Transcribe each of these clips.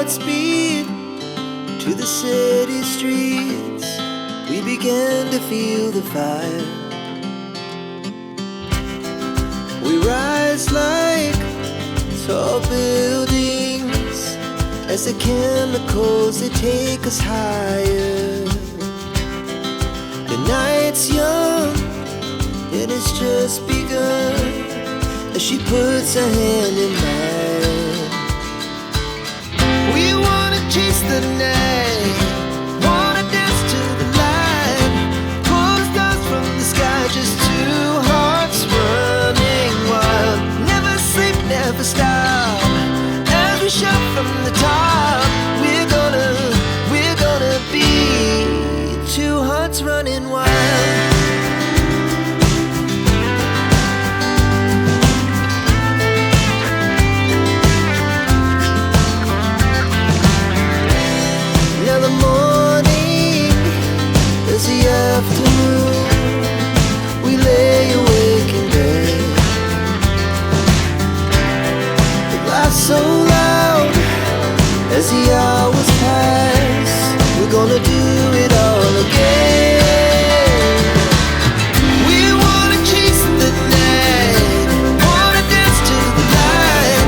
hearts beat to the city streets. We began to feel the fire. We rise like tall buildings as the chemicals, they take us higher. The night's young and it's just begun as she puts her hand in mine. We wanna chase the night, wanna dance to the light, pull the stars from the sky, just two hearts running wild. Never sleep, never stop, as we shout from the top. We're gonna be two hearts running wild. Afternoon, we lay awake in bed. The laughs so loud as the hours pass. We're gonna do it all again. We wanna chase the night, wanna dance to the light,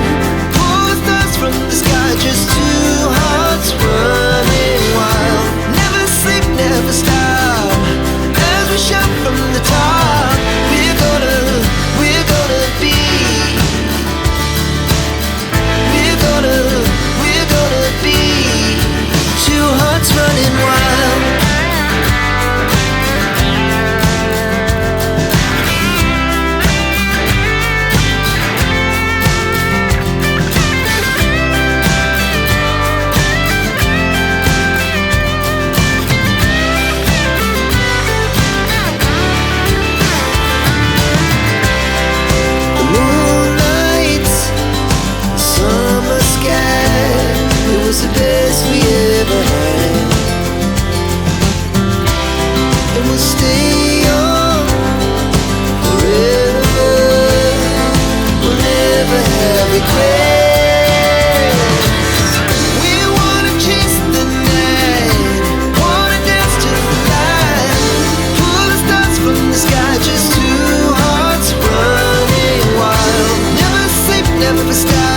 pull the stars from the sky, just two hearts running wild. Never sleep, never stop, shout from the top. We're gonna be, we're gonna be two hearts running wild. The best we ever had, and we'll stay on forever. We'll never have regrets. We wanna chase the night, wanna dance to the light, pull the stars from the sky, just two hearts running wild. Never sleep, never stop.